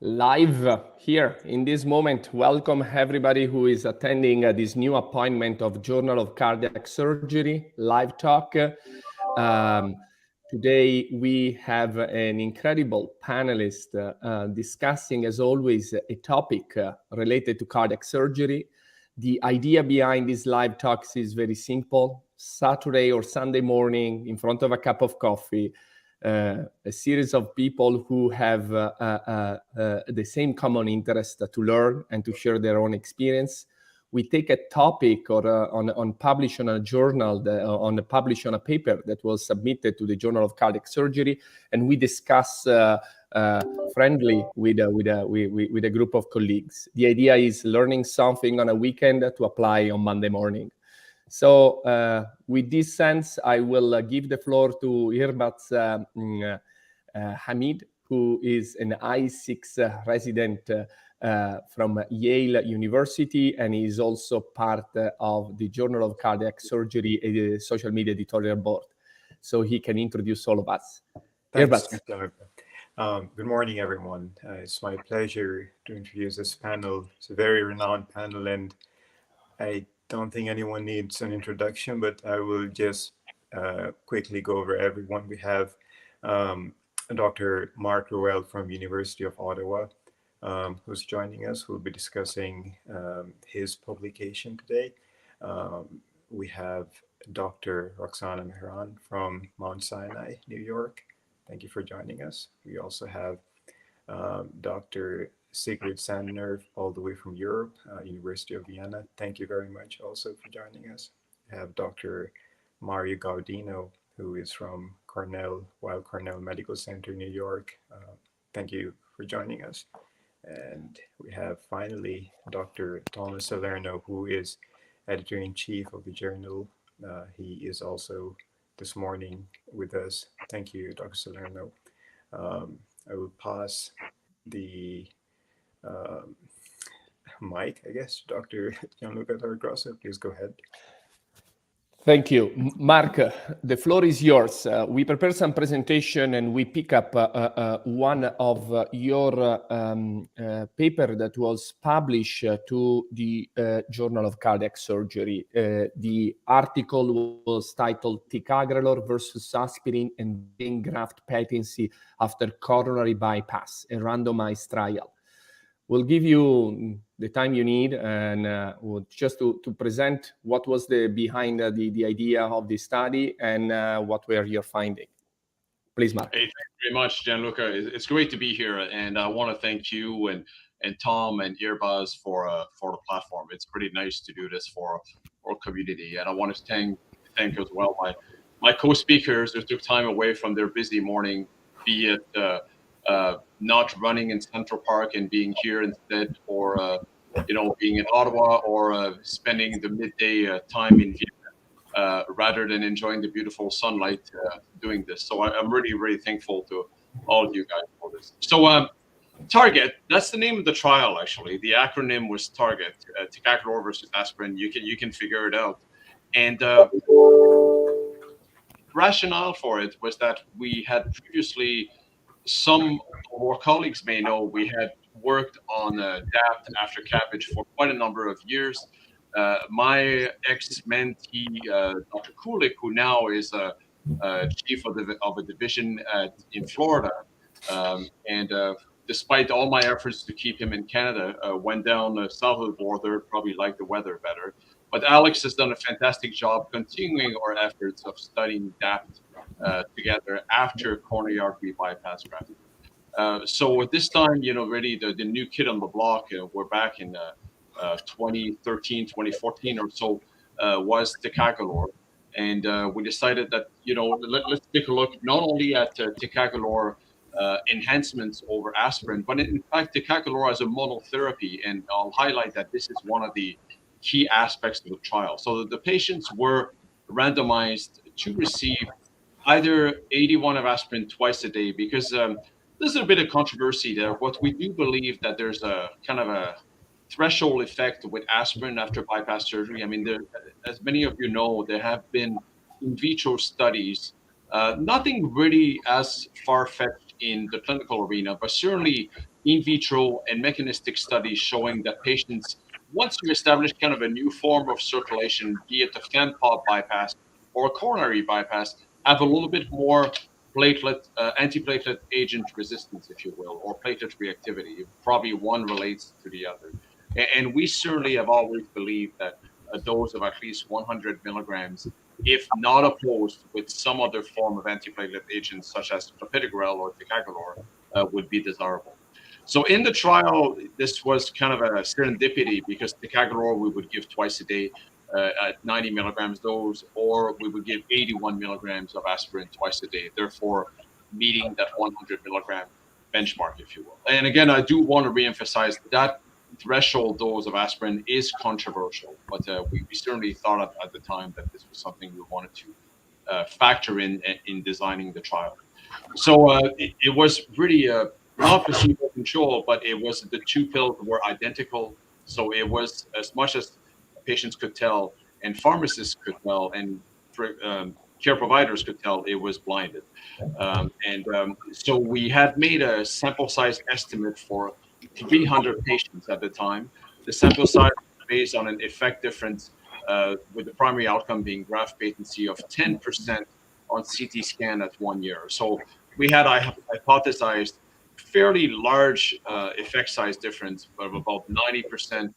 live here in this moment. Welcome everybody who is attending this new appointment of Journal of Cardiac Surgery Live Talk. Today we have an incredible panelist discussing, as always, a topic related to cardiac surgery. The idea behind these live talks is very simple. Saturday or Sunday morning, in front of a cup of coffee, a series of people who have the same common interest to learn and to share their own experience. We take a topic or on publish on a journal, publish on a paper that was submitted to the Journal of Cardiac Surgery, and we discuss friendly with a group of colleagues. The idea is learning something on a weekend to apply on Monday morning. So with this sense, I will give the floor to Irbat's Hamid, who is an I6 resident from Yale University, and he is also part of the Journal of Cardiac Surgery social media editorial board. So he can introduce all of us. Thanks, Mr. Good morning, everyone. It's my pleasure to introduce this panel. It's a very renowned panel, and I don't think anyone needs an introduction, but I will just quickly go over everyone. We have Dr. Marc Ruel from University of Ottawa, who's joining us, who will be discussing his publication today. We have Dr. Roxana Mehran from Mount Sinai, New York. Thank you for joining us. We also have Dr. Sigrid Sadner, all the way from Europe, University of Vienna. Thank you very much also for joining us. We have Dr. Mario Gaudino, who is from Weill Cornell Medical Center, New York. Thank you for joining us. And we have finally Dr. Thomas Salerno, who is editor-in-chief of the journal. He is also this morning with us. Thank you, Dr. Salerno. I will pass the mic, I guess. Dr. Gianluca Torregrossa, please go ahead. Thank you. Mark, the floor is yours. We prepared some presentation and we pick up one of your paper that was published to the Journal of Cardiac Surgery. The article was titled Ticagrelor versus Aspirin and vein graft patency after coronary bypass, a randomized trial. We'll give you the time you need, and just to present what was behind the idea of the study and what were your findings. Please, Mark. Hey, thank you very much, Gianluca. It's great to be here, and I want to thank you and Tom and Earbuzz for the platform. It's pretty nice to do this for our community, and I want to thank as well my co-speakers who took time away from their busy morning, be it not running in Central Park and being here instead, or being in Ottawa, or spending the midday time in Vienna, rather than enjoying the beautiful sunlight doing this. So I'm really, really thankful to all of you guys for this. So Target, that's the name of the trial, actually. The acronym was Target, Ticagrelor versus Aspirin. You can figure it out. And rationale for it was that we had previously, some of our colleagues may know, we had worked on DAPT after CABG for quite a number of years. My ex-mentee, Dr. Kulik, who now is chief of a division in Florida, and despite all my efforts to keep him in Canada, went down south of the border, probably liked the weather better. But Alex has done a fantastic job continuing our efforts of studying DAPT together after coronary artery bypass graft. So at this time, really the new kid on the block, we're back in 2013, 2014 or so, was Ticagrelor. And we decided that, let's take a look not only at Ticagrelor enhancements over aspirin, but in fact, Ticagrelor as a monotherapy. And I'll highlight that this is one of the key aspects of the trial. So the patients were randomized to receive either 81 of aspirin twice a day, because there's a bit of controversy there. What we do believe that there's a kind of a threshold effect with aspirin after bypass surgery. I mean, as many of you know, there have been in vitro studies, nothing really as far-fetched in the clinical arena, but certainly in vitro and mechanistic studies showing that patients, once you establish kind of a new form of circulation, be it a fan pod bypass or a coronary bypass, have a little bit more platelet, antiplatelet agent resistance, if you will, or platelet reactivity. Probably one relates to the other. And we certainly have always believed that a dose of at least 100 milligrams, if not opposed with some other form of antiplatelet agents such as clopidogrel or ticagrelor, would be desirable. So in the trial, this was kind of a serendipity because ticagrelor we would give twice a day at 90 milligrams dose, or we would give 81 milligrams of aspirin twice a day, therefore meeting that 100 milligram benchmark, if you will. And again, I do want to reemphasize that threshold dose of aspirin is controversial, but we certainly thought at the time that this was something we wanted to factor in designing the trial. So it was really not placebo control, but it was the two pills were identical. So it was, as much as patients could tell and pharmacists could tell and care providers could tell, it was blinded. So we had made a sample size estimate for 300 patients at the time. The sample size was based on an effect difference with the primary outcome being graft patency of 10% on CT scan at 1 year. So we had hypothesized fairly large effect size difference of about 90%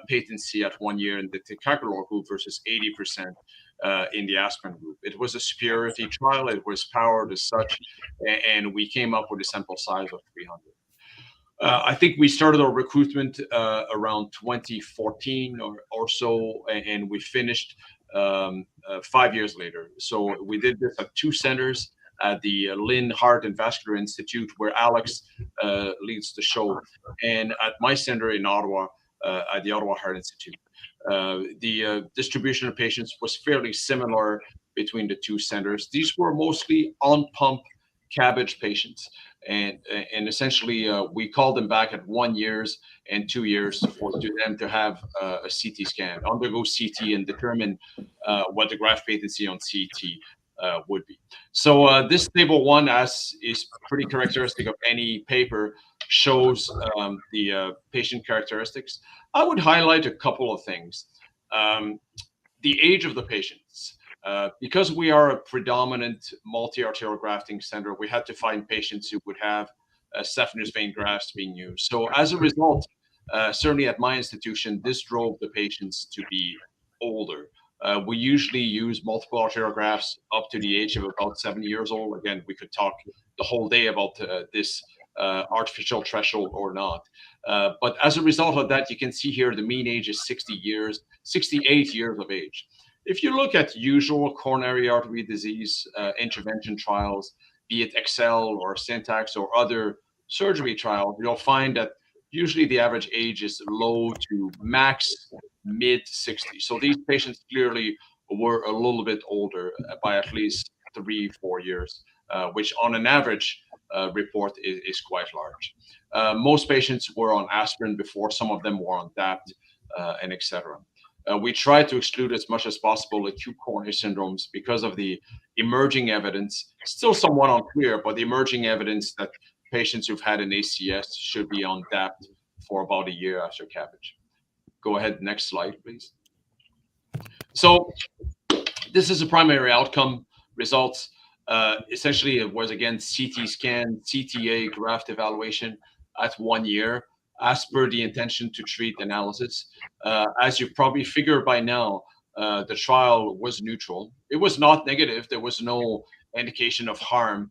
patency at 1 year in the ticagrelor group versus 80% in the aspirin group. It was a superiority trial. It was powered as such, and we came up with a sample size of 300. I think we started our recruitment around 2014 or so, and we finished 5 years later. So we did this at two centers, at the Lynn Heart and Vascular Institute, where Alex leads the show, and at my center in Ottawa, at the Ottawa Heart Institute. The distribution of patients was fairly similar between the two centers. These were mostly on-pump CABG patients. And essentially, we called them back at 1 year and 2 years for them to have a CT scan, undergo CT, and determine what the graft patency on CT would be. So this table one, as is pretty characteristic of any paper, shows the patient characteristics. I would highlight a couple of things. The age of the patients. Because we are a predominant multi-arterial grafting center, we had to find patients who would have saphenous vein grafts being used. So as a result, certainly at my institution, this drove the patients to be older. We usually use multiple arterial grafts up to the age of about 70 years old. Again, we could talk the whole day about this artificial threshold or not. But as a result of that, you can see here the mean age is 68 years of age. If you look at usual coronary artery disease intervention trials, be it Excel or Syntax or other surgery trials, you'll find that usually the average age is low to max mid 60s. So these patients clearly were a little bit older by at least 3-4 years, which on an average report is quite large. Most patients were on aspirin before, some of them were on DAPT, and etc. We try to exclude as much as possible acute coronary syndromes because of the emerging evidence, still somewhat unclear, but the emerging evidence that patients who've had an ACS should be on DAPT for about a year after CABG. Go ahead, next slide, please. So this is a primary outcome results. Essentially, it was, again, CT scan, CTA, graft evaluation at 1 year, as per the intention to treat analysis. As you probably figured by now, the trial was neutral. It was not negative. There was no indication of harm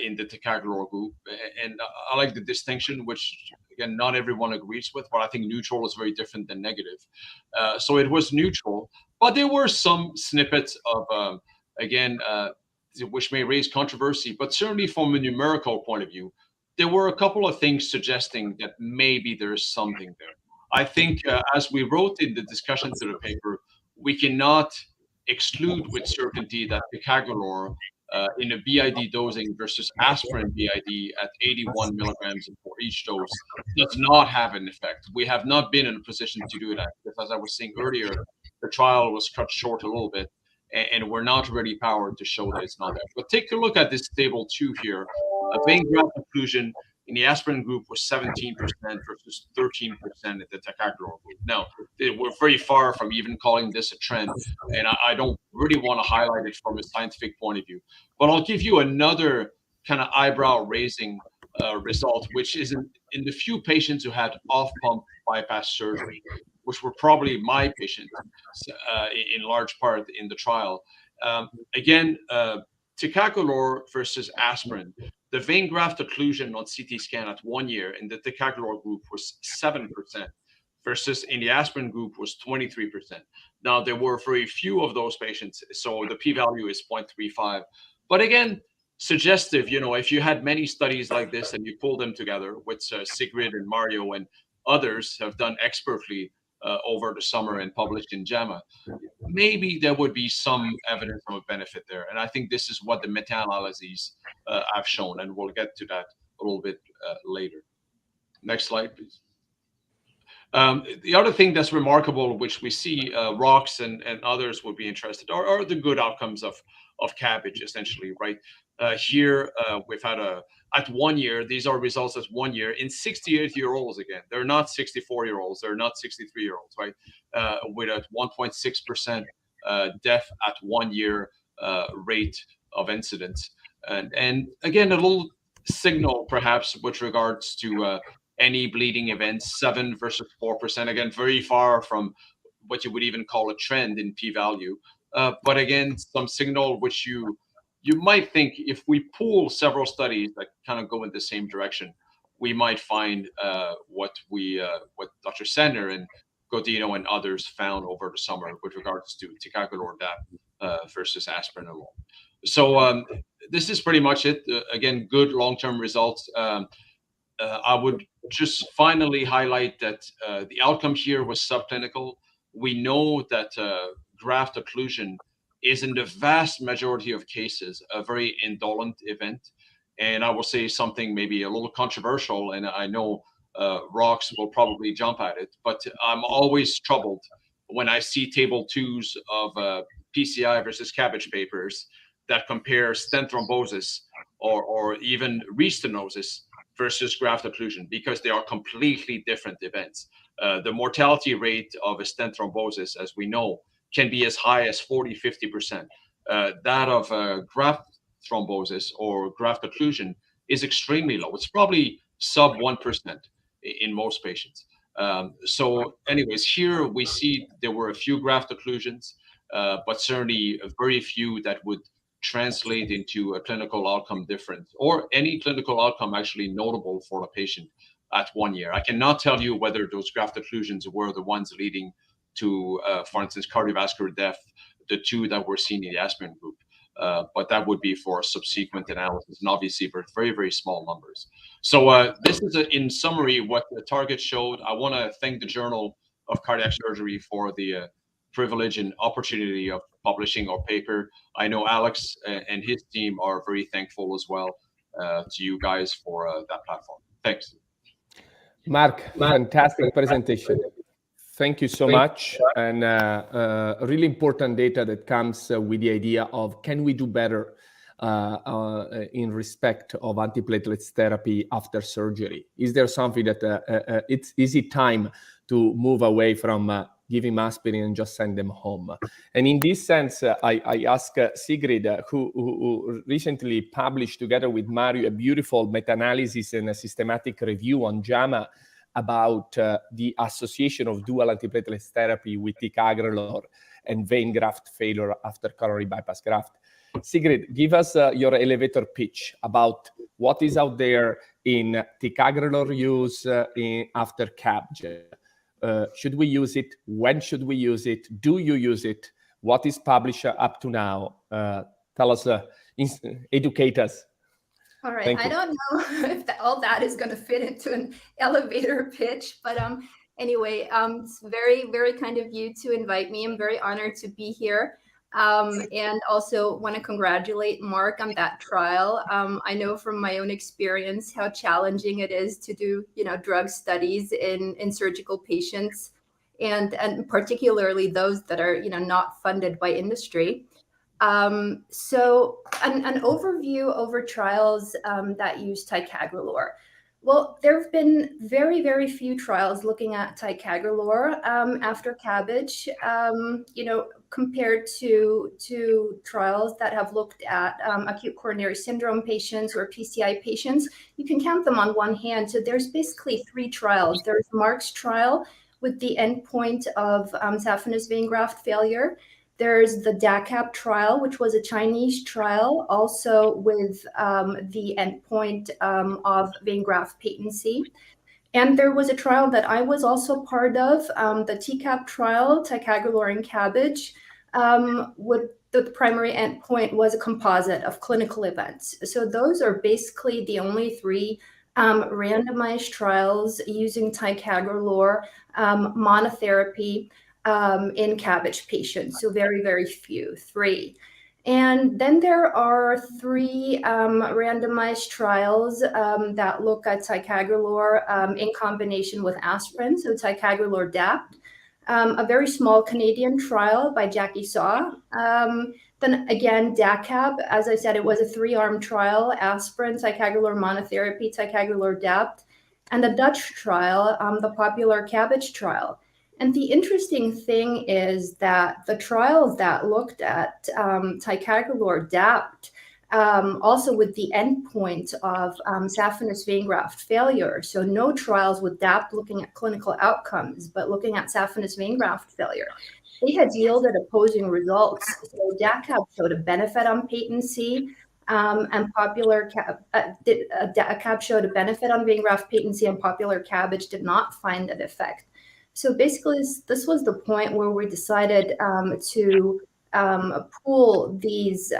in the ticagrelor group. And I like the distinction, which, again, not everyone agrees with, but I think neutral is very different than negative. So it was neutral, but there were some snippets of, again, which may raise controversy, but certainly from a numerical point of view, there were a couple of things suggesting that maybe there's something there. I think, as we wrote in the discussion to the paper, we cannot exclude with certainty that ticagrelor in a BID dosing versus aspirin BID at 81 milligrams for each dose does not have an effect. We have not been in a position to do that, because as I was saying earlier, the trial was cut short a little bit, and we're not really powered to show that it's not there. But take a look at this table 2 here. A vein graft occlusion in the aspirin group was 17% versus 13% in the ticagrelor group. Now, we're very far from even calling this a trend, and I don't really want to highlight it from a scientific point of view. But I'll give you another kind of eyebrow-raising result, which is in the few patients who had off-pump bypass surgery, which were probably my patients in large part in the trial. Again, ticagrelor versus aspirin. The vein graft occlusion on CT scan at 1 year in the ticagrelor group was 7%, versus in the aspirin group was 23%. Now, there were very few of those patients, so the p-value is 0.35. But again, suggestive, if you had many studies like this and you pull them together, which Sigrid and Mario and others have done expertly over the summer and published in JAMA, maybe there would be some evidence of a benefit there. And I think this is what the meta-analyses have shown, and we'll get to that a little bit later. Next slide, please. The other thing that's remarkable, which we see Rox and others would be interested, are the good outcomes of CABG, essentially, right? Here, we've had at 1 year, these are results at 1 year in 68-year-olds again. They're not 64-year-olds, they're not 63-year-olds, right? With a 1.6% death at 1 year rate of incidence. And again, a little signal perhaps with regards to any bleeding events, 7 versus 4%. Again, very far from what you would even call a trend in p-value. But again, some signal which you might think if we pool several studies that kind of go in the same direction, we might find what Dr. Sadner and Gaudino and others found over the summer with regards to ticagrelor DAP versus aspirin alone. So this is pretty much it. Again, good long-term results. I would just finally highlight that the outcome here was subclinical. We know that graft occlusion is in the vast majority of cases a very indolent event. And I will say something maybe a little controversial, and I know Rox will probably jump at it, but I'm always troubled when I see table 2s of PCI versus CABG papers that compare stent thrombosis or even restenosis versus graft occlusion, because they are completely different events. The mortality rate of a stent thrombosis, as we know, can be as high as 40–50%. That of graft thrombosis or graft occlusion is extremely low. It's probably sub 1% in most patients. So anyways, here we see there were a few graft occlusions, but certainly very few that would translate into a clinical outcome difference or any clinical outcome actually notable for the patient at 1 year. I cannot tell you whether those graft occlusions were the ones leading to, for instance, cardiovascular death, the 2 that were seen in the aspirin group. But that would be for subsequent analysis, and obviously for very, very small numbers. So this is, in summary, what the target showed. I want to thank the Journal of Cardiac Surgery for the privilege and opportunity of publishing our paper. I know Alex and his team are very thankful as well to you guys for that platform. Thanks. Marc, fantastic presentation. Thank you so much. And really important data that comes with the idea of, can we do better in respect of antiplatelets therapy after surgery? Is there something that is it time to move away from giving aspirin and just send them home? And in this sense, I ask Sigrid, who recently published together with Mario a beautiful meta-analysis and a systematic review on JAMA about the association of dual antiplatelets therapy with ticagrelor and vein graft failure after coronary bypass graft. Sigrid, give us your elevator pitch about what is out there in ticagrelor use after CABG. Should we use it? When should we use it? Do you use it? What is published up to now? Tell us, educate us. All right. I don't know if all that is going to fit into an elevator pitch, but anyway, it's very, very kind of you to invite me. I'm very honored to be here. And also want to congratulate Marc on that trial. I know from my own experience how challenging it is to do, drug studies in surgical patients, and particularly those that are, not funded by industry. So an overview over trials that use ticagrelor. Well, there have been very, very few trials looking at ticagrelor after CABG, compared to trials that have looked at acute coronary syndrome patients or PCI patients. You can count them on one hand. So there's basically 3 trials. There's Marc's trial with the endpoint of saphenous vein graft failure. There's the DACAB trial, which was a Chinese trial, also with the endpoint of vein graft patency. And there was a trial that I was also part of, the TCAP trial, ticagrelor and CABG, with the primary endpoint was a composite of clinical events. So those are basically the only 3 randomized trials using ticagrelor monotherapy in CABG patients, so very, very few, 3. And then there are 3 randomized trials that look at ticagrelor in combination with aspirin, so ticagrelor DAPT, a very small Canadian trial by Jackie Saw. Then again, DACAB, as I said, it was a 3-arm trial, aspirin, ticagrelor monotherapy, ticagrelor DAPT, and the Dutch trial, the popular CABG trial. And the interesting thing is that the trials that looked at ticagrelor DAPT, also with the endpoint of saphenous vein graft failure, so no trials with DAPT looking at clinical outcomes, but looking at saphenous vein graft failure, they had yielded opposing results. So DACAB showed a benefit on patency, and popular DACAB showed a benefit on vein graft patency, and popular CABG did not find that effect. So basically, this was the point where we decided to pool these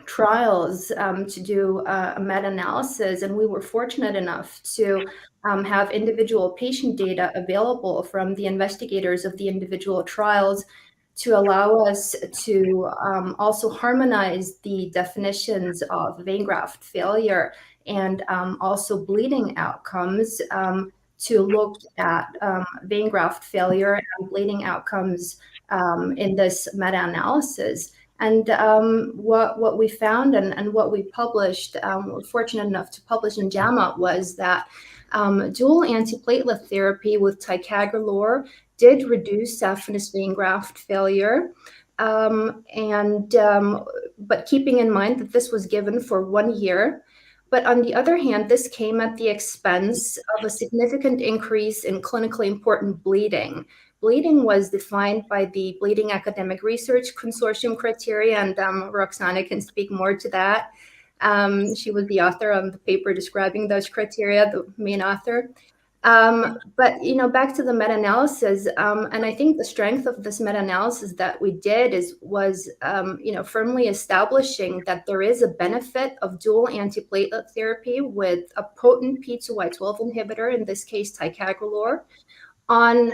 trials to do a meta-analysis, and we were fortunate enough to have individual patient data available from the investigators of the individual trials to allow us to also harmonize the definitions of vein graft failure and also bleeding outcomes to look at vein graft failure and bleeding outcomes in this meta-analysis. And what we found and what we published, we're fortunate enough to publish in JAMA, was that dual antiplatelet therapy with ticagrelor did reduce saphenous vein graft failure. But keeping in mind that this was given for 1 year. But on the other hand, this came at the expense of a significant increase in clinically important bleeding. Bleeding was defined by the Bleeding Academic Research Consortium criteria, and Roxana can speak more to that. She was the author of the paper describing those criteria, the main author. But back to the meta-analysis, and I think the strength of this meta-analysis that we did was firmly establishing that there is a benefit of dual antiplatelet therapy with a potent P2Y12 inhibitor, in this case ticagrelor, on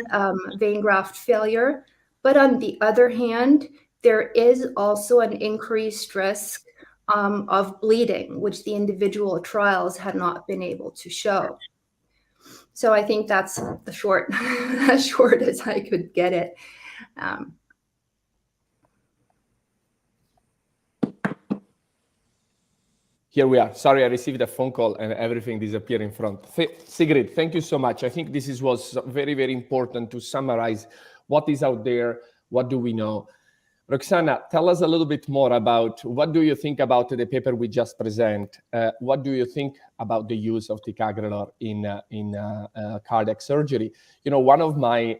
vein graft failure. But on the other hand, there is also an increased risk of bleeding, which the individual trials had not been able to show. So I think that's the short, as short as I could get it. Here we are. Sorry, I received a phone call and everything disappeared in front. Sigrid, thank you so much. I think this was very, very important to summarize what is out there, what do we know. Roxana, tell us a little bit more about what do you think about the paper we just presented? What do you think about the use of ticagrelor in cardiac surgery? One of my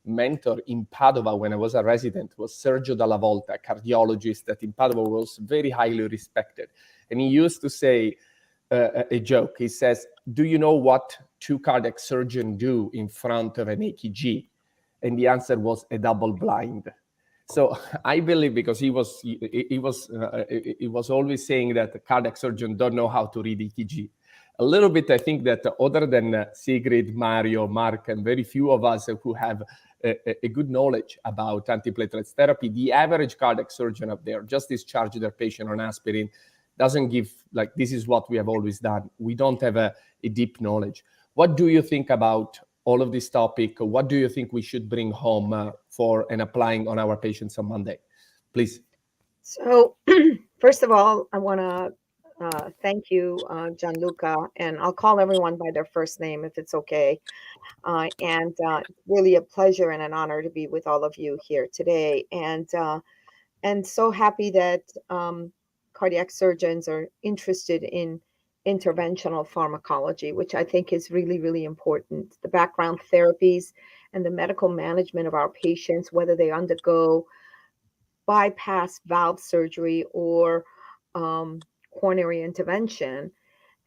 mentor in Padova when I was a resident was Sergio Dalla Volta, a cardiologist that in Padova was very highly respected. And he used to say a joke. He says, do you know what 2 cardiac surgeons do in front of an EKG? And the answer was a double blind. So I believe, because he was always saying that the cardiac surgeons don't know how to read EKG. A little bit, I think that other than Sigrid, Mario, Marc, and very few of us who have a good knowledge about antiplatelet therapy, the average cardiac surgeon up there just discharge their patient on aspirin, doesn't give, this is what we have always done. We don't have a deep knowledge. What do you think about all of this topic? What do you think we should bring home for and applying on our patients on Monday? Please. So first of all, I want to Thank you, Gianluca. And I'll call everyone by their first name if it's okay. And really a pleasure and an honor to be with all of you here today. And so happy that cardiac surgeons are interested in interventional pharmacology, which I think is really, really important. The background therapies and the medical management of our patients, whether they undergo bypass valve surgery or coronary intervention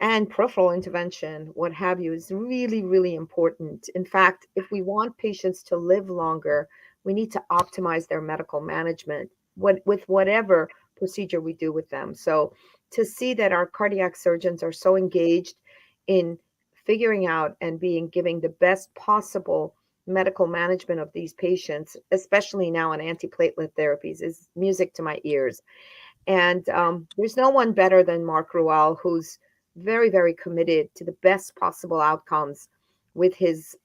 and peripheral intervention, what have you, is really, really important. In fact, if we want patients to live longer, we need to optimize their medical management with whatever procedure we do with them. So to see that our cardiac surgeons are so engaged in figuring out and giving the best possible medical management of these patients, especially now on antiplatelet therapies, is music to my ears. And there's no one better than Marc Ruel, who's very, very committed to the best possible outcomes with his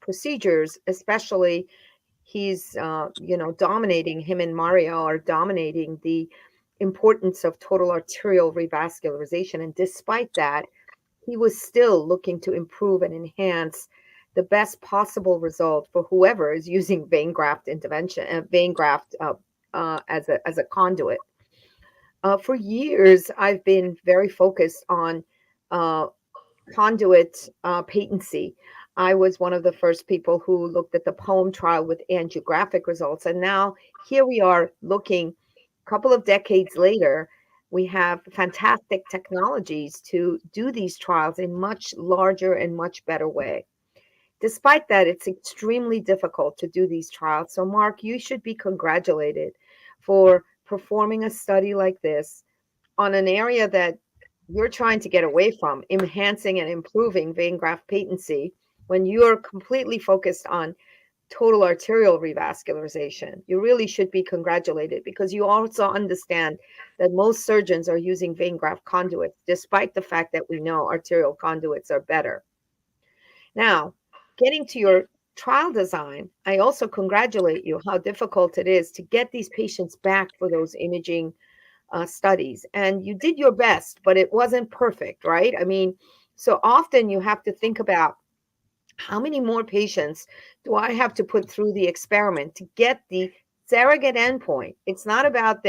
procedures. Especially, he's dominating, him and Mario are dominating the importance of total arterial revascularization. And despite that, he was still looking to improve and enhance the best possible result for whoever is using vein graft intervention, vein graft as a conduit. For years, I've been very focused on conduit patency. I was one of the first people who looked at the POEM trial with angiographic results. And now here we are looking a couple of decades later. We have fantastic technologies to do these trials in much larger and much better way. Despite that, it's extremely difficult to do these trials. So, Marc, you should be congratulated for performing a study like this on an area that you're trying to get away from, enhancing and improving vein graft patency, when you're completely focused on total arterial revascularization. You really should be congratulated, because you also understand that most surgeons are using vein graft conduits, despite the fact that we know arterial conduits are better. Now, getting to your trial design, I also congratulate you how difficult it is to get these patients back for those imaging studies. And you did your best, but it wasn't perfect, right? I mean, so often you have to think about, how many more patients do I have to put through the experiment to get the surrogate endpoint? It's not about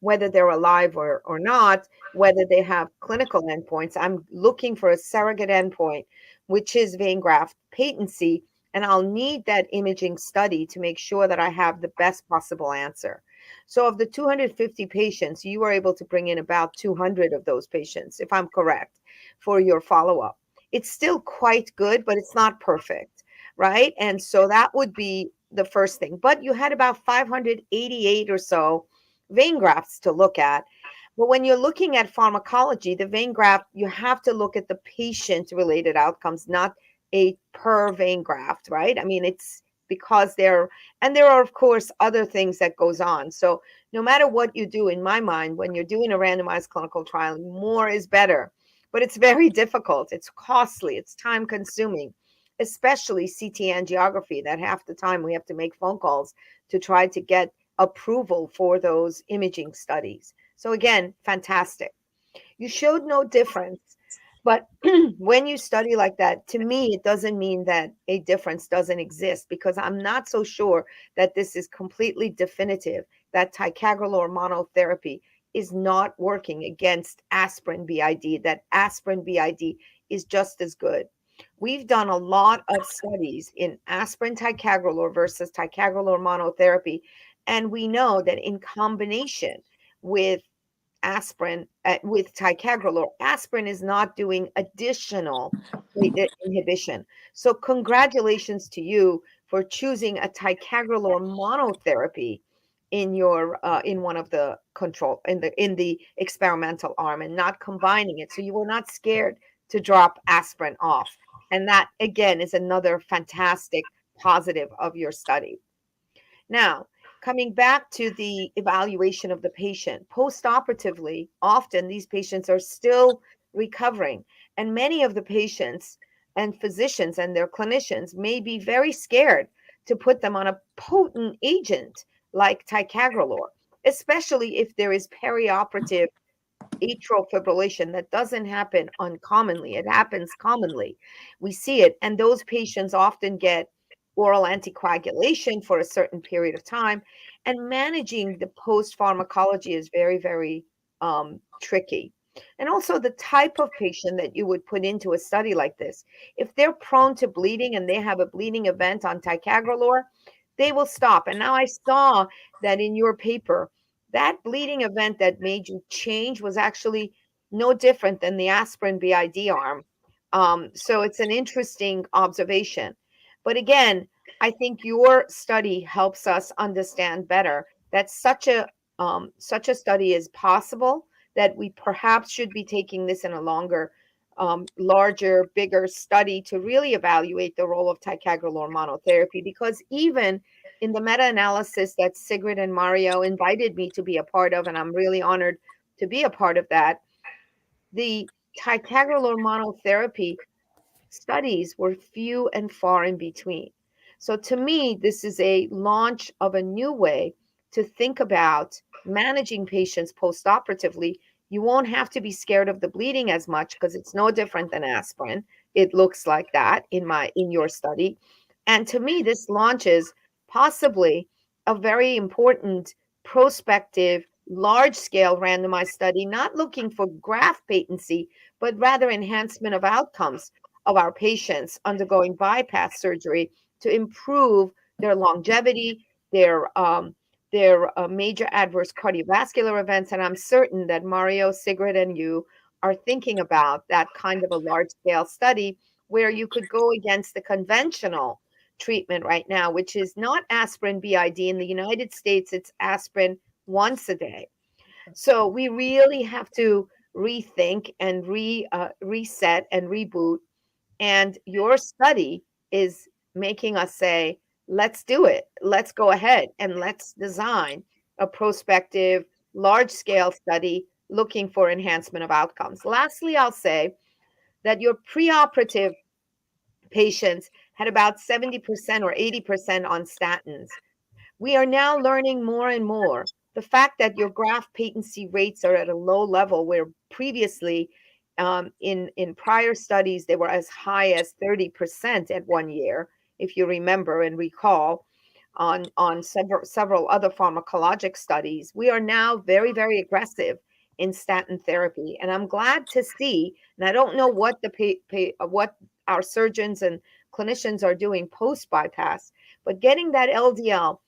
whether they're alive or not, whether they have clinical endpoints. I'm looking for a surrogate endpoint, which is vein graft patency, and I'll need that imaging study to make sure that I have the best possible answer. So of the 250 patients, you were able to bring in about 200 of those patients, if I'm correct, for your follow-up. It's still quite good, but it's not perfect, right? And so that would be the first thing. But you had about 588 or so vein grafts to look at. But when you're looking at pharmacology, the vein graft, you have to look at the patient-related outcomes, not a per vein graft, right? I mean, it's because there are, of course, other things that goes on. So no matter what you do, in my mind, when you're doing a randomized clinical trial, more is better. But it's very difficult. It's costly. It's time consuming, especially CT angiography, that half the time we have to make phone calls to try to get approval for those imaging studies. So again, fantastic. You showed no difference. But when you study like that, to me, it doesn't mean that a difference doesn't exist, because I'm not so sure that this is completely definitive, that ticagrelor monotherapy is not working against aspirin BID, that aspirin BID is just as good. We've done a lot of studies in aspirin ticagrelor versus ticagrelor monotherapy, and we know that in combination with aspirin, with ticagrelor, aspirin is not doing additional platelet inhibition. So congratulations to you for choosing a ticagrelor monotherapy in your in one of the control, in the experimental arm, and not combining it. So you were not scared to drop aspirin off. And that again is another fantastic positive of your study. Now, coming back to the evaluation of the patient, post-operatively, often these patients are still recovering. And many of the patients and physicians and their clinicians may be very scared to put them on a potent agent like ticagrelor, especially if there is perioperative atrial fibrillation that doesn't happen uncommonly. It happens commonly. We see it, and those patients often get oral anticoagulation for a certain period of time, and managing the post pharmacology is very, very tricky. And also the type of patient that you would put into a study like this. If they're prone to bleeding and they have a bleeding event on ticagrelor, they will stop. And now I saw that in your paper, that bleeding event that made you change was actually no different than the aspirin BID arm. So it's an interesting observation. But again, I think your study helps us understand better that such a study is possible, that we perhaps should be taking this in a longer, larger, bigger study to really evaluate the role of ticagrelor monotherapy. Because even in the meta-analysis that Sigrid and Mario invited me to be a part of, and I'm really honored to be a part of that, the ticagrelor monotherapy studies were few and far in between. So to me, this is a launch of a new way to think about managing patients postoperatively. You won't have to be scared of the bleeding as much because it's no different than aspirin. It looks like that in your study. And to me, this launches possibly a very important prospective large-scale randomized study, not looking for graft patency, but rather enhancement of outcomes of our patients undergoing bypass surgery to improve their longevity, their major adverse cardiovascular events. And I'm certain that Mario, Sigrid, and you are thinking about that kind of a large-scale study where you could go against the conventional treatment right now, which is not aspirin BID. In the United States, it's aspirin once a day. So we really have to rethink and reset and reboot. And your study is making us say, let's do it. Let's go ahead and let's design a prospective, large-scale study looking for enhancement of outcomes. Lastly, I'll say that your preoperative patients had about 70% or 80% on statins. We are now learning more and more. The fact that your graft patency rates are at a low level, where previously in prior studies they were as high as 30% at 1 year, if you remember and recall, on several other pharmacologic studies. We are now very, very aggressive in statin therapy, and I'm glad to see. And I don't know what what our surgeons and clinicians are doing post bypass, but getting that LDL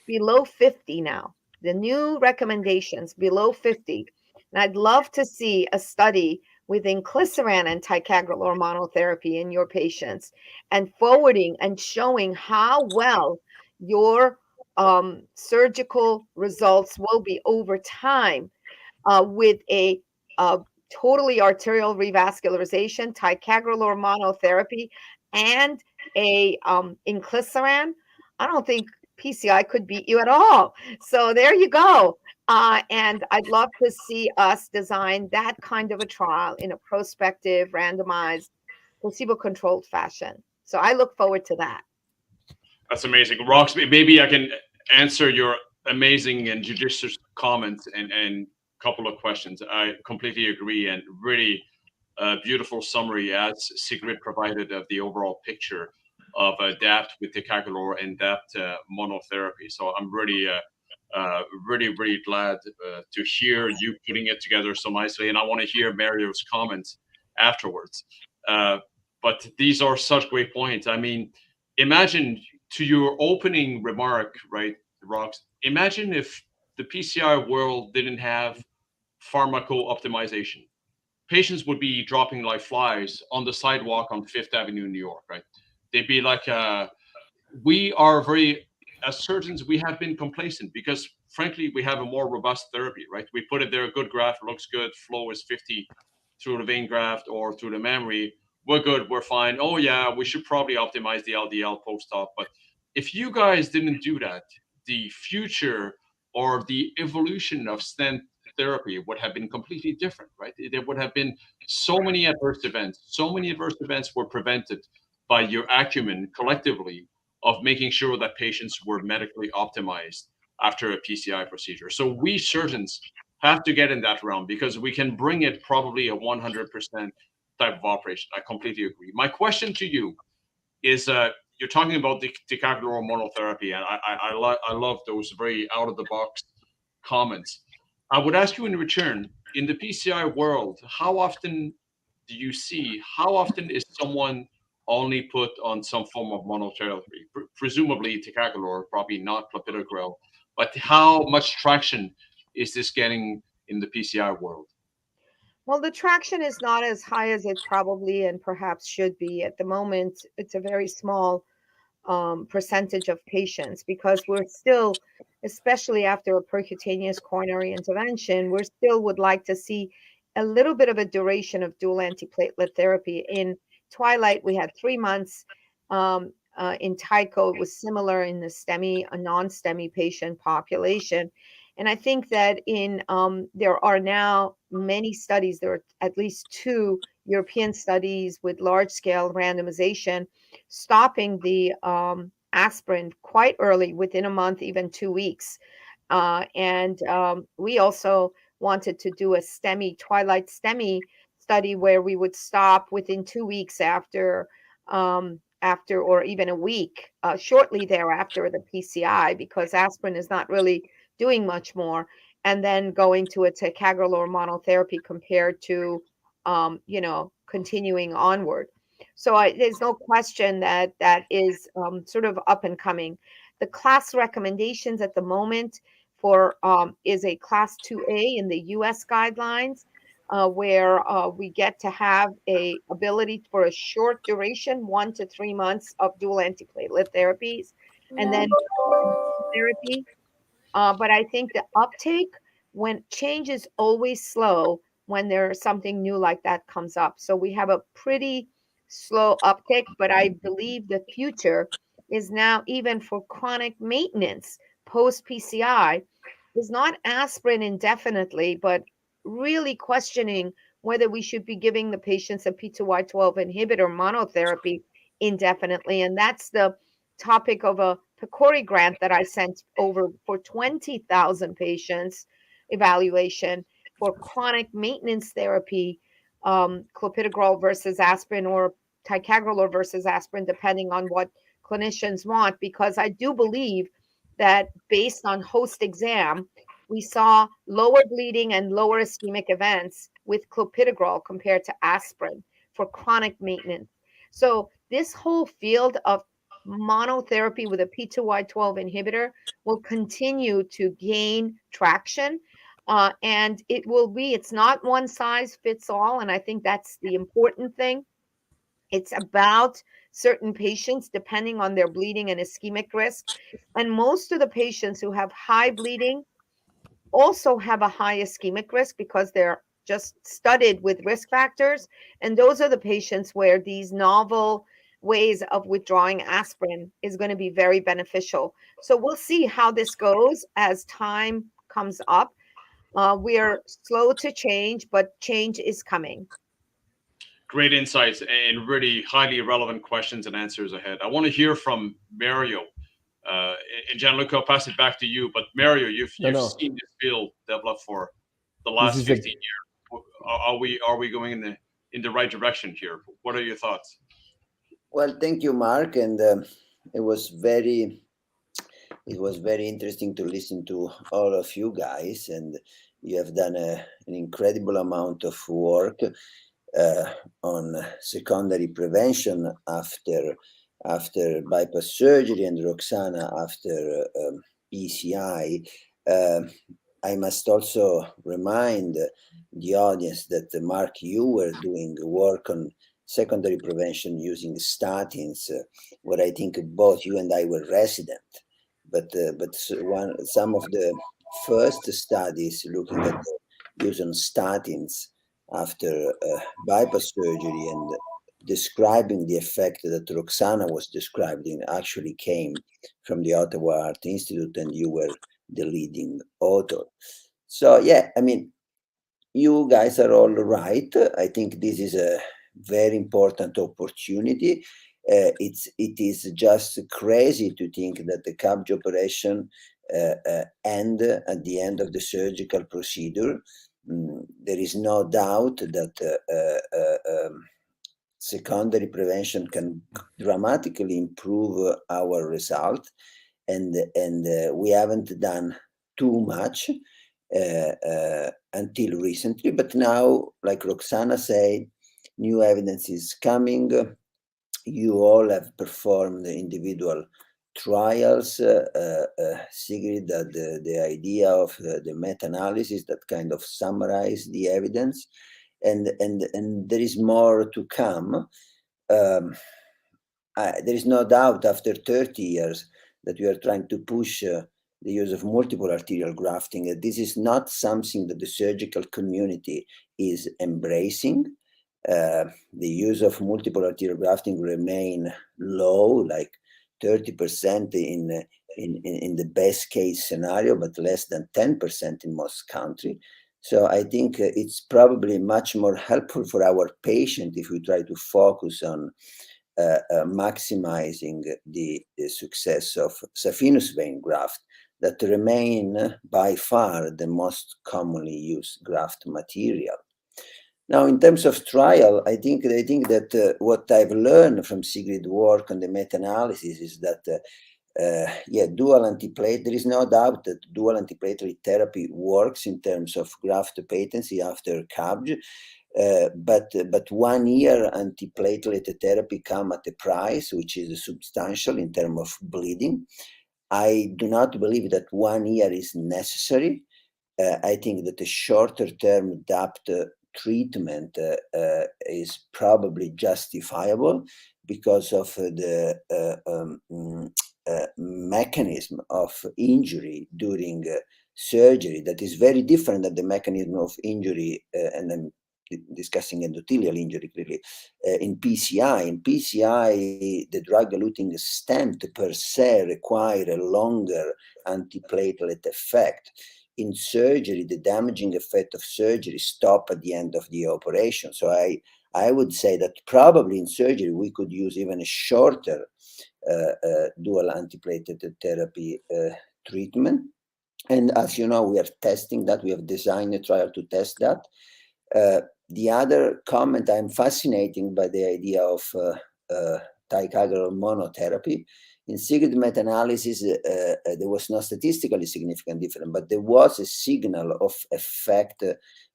below 50 now, the new recommendations below 50. And I'd love to see a study with inclisiran and ticagrelor monotherapy in your patients, and forwarding and showing how well your surgical results will be over time with a totally arterial revascularization, ticagrelor monotherapy, and a inclisiran. I don't think PCI could beat you at all. So there you go. And I'd love to see us design that kind of a trial in a prospective, randomized, placebo-controlled fashion. So I look forward to that. That's amazing. Rox, maybe I can answer your amazing and judicious comments and couple of questions. I completely agree, and really beautiful summary as Sigrid provided of the overall picture of DAPT with ticagrelor and DAPT monotherapy. So I'm really, really glad to hear you putting it together so nicely, and I want to hear Mario's comments afterwards. But these are such great points. I mean, imagine, to your opening remark, right, Rox, imagine if the PCI world didn't have pharmaco-optimization. Patients would be dropping like flies on the sidewalk on Fifth Avenue in New York, right? They'd be like, we are very, as surgeons, we have been complacent because frankly, we have a more robust therapy, right? We put it there, a good graft, looks good, flow is 50 through the vein graft or through the memory. We're good, we're fine. Oh yeah, we should probably optimize the LDL post-op. But if you guys didn't do that, the future or the evolution of stent therapy would have been completely different, right? There would have been so many adverse events. So many adverse events were prevented by your acumen collectively of making sure that patients were medically optimized after a PCI procedure. So we surgeons have to get in that realm because we can bring it probably a 100% type of operation. I completely agree. My question to you is, you're talking about the ticagrelor monotherapy, and I love those very out of the box comments. I would ask you in return, in the PCI world, how often is someone only put on some form of monotherapy? Presumably ticagrelor, probably not clopidogrel, but how much traction is this getting in the PCI world? Well, the traction is not as high as it probably and perhaps should be at the moment. It's a very small percentage of patients because we're still, especially after a percutaneous coronary intervention, we still would like to see a little bit of a duration of dual antiplatelet therapy. In Twilight, we had 3 months. In Tycho, it was similar in the STEMI, a non-STEMI patient population. And I think that there are now many studies, there are at least 2 European studies with large-scale randomization stopping the aspirin quite early, within a month, even 2 weeks. We also wanted to do a STEMI, Twilight STEMI study where we would stop within 2 weeks after or even a week, shortly thereafter the PCI, because aspirin is not really doing much more, and then going to a ticagrelor monotherapy compared to, continuing onward. So there's no question that is sort of up and coming. The class recommendations at the moment for is a class 2A in the U.S. guidelines, where we get to have a ability for a short duration, 1 to 3 months of dual antiplatelet therapies, and then therapy. But I think the uptake, when change is always slow when there's something new like that comes up. So we have a pretty slow uptake, but I believe the future is now, even for chronic maintenance post PCI, is not aspirin indefinitely, but really questioning whether we should be giving the patients a P2Y12 inhibitor monotherapy indefinitely. And that's the topic of a PCORI grant that I sent over for 20,000 patients evaluation for chronic maintenance therapy, clopidogrel versus aspirin or ticagrelor versus aspirin, depending on what clinicians want, because I do believe that based on host exam, we saw lower bleeding and lower ischemic events with clopidogrel compared to aspirin for chronic maintenance. So this whole field of monotherapy with a P2Y12 inhibitor will continue to gain traction. And it's not one size fits all. And I think that's the important thing. It's about certain patients depending on their bleeding and ischemic risk. And most of the patients who have high bleeding also have a high ischemic risk because they're just studded with risk factors. And those are the patients where these novel ways of withdrawing aspirin is going to be very beneficial. So we'll see how this goes as time comes up. We're slow to change, but change is coming. Great insights and really highly relevant questions and answers ahead. I want to hear from Mario. And Gianluca, I'll pass it back to you. But Mario, you've seen this field develop for the last 15 years. Are we going in the right direction here? What are your thoughts? Well, thank you, Mark, and it was very interesting to listen to all of you guys, and you have done an incredible amount of work on secondary prevention after bypass surgery, and Roxana after PCI. I must also remind the audience that, Mark, you were doing work on secondary prevention using statins, where I think both you and I were resident. But some of the first studies looking at the use on statins after bypass surgery and describing the effect that Roxana was describing actually came from the Ottawa Art Institute, and you were the leading author. So yeah, I mean, you guys are all right. I think this is a very important opportunity. It is just crazy to think that the CABG operation end at the end of the surgical procedure. There is no doubt that secondary prevention can dramatically improve our result, and we haven't done too much until recently. But now, like Roxana said, new evidence is coming. You all have performed individual trials. Sigrid, the idea of the meta-analysis that kind of summarize the evidence, and there is more to come. There is no doubt after 30 years that we are trying to push the use of multiple arterial grafting. This is not something that the surgical community is embracing. The use of multiple arterial grafting remain low, like 30% in the best case scenario, but less than 10% in most countries. So I think it's probably much more helpful for our patient if we try to focus on maximizing the success of saphenous vein graft that remain by far the most commonly used graft material. Now, in terms of trial, I think that what I've learned from Sigrid's work on the meta-analysis is that dual antiplatelet. There is no doubt that dual antiplatelet therapy works in terms of graft patency after CABG. But 1 year antiplatelet therapy come at a price which is substantial in terms of bleeding. I do not believe that 1 year is necessary. I think that a shorter term DAPT treatment is probably justifiable because of the mechanism of injury during surgery that is very different than the mechanism of injury, and I'm discussing endothelial injury clearly, in PCI. In PCI, the drug-eluting stent per se require a longer antiplatelet effect. In surgery, the damaging effect of surgery stop at the end of the operation. So I would say that probably in surgery, we could use even a shorter dual antiplatelet therapy treatment. And as you know, we are testing that. We have designed a trial to test that. The other comment, I'm fascinated by the idea of Ticagrelor monotherapy. In Sigrid meta-analysis, there was no statistically significant difference, but there was a signal of effect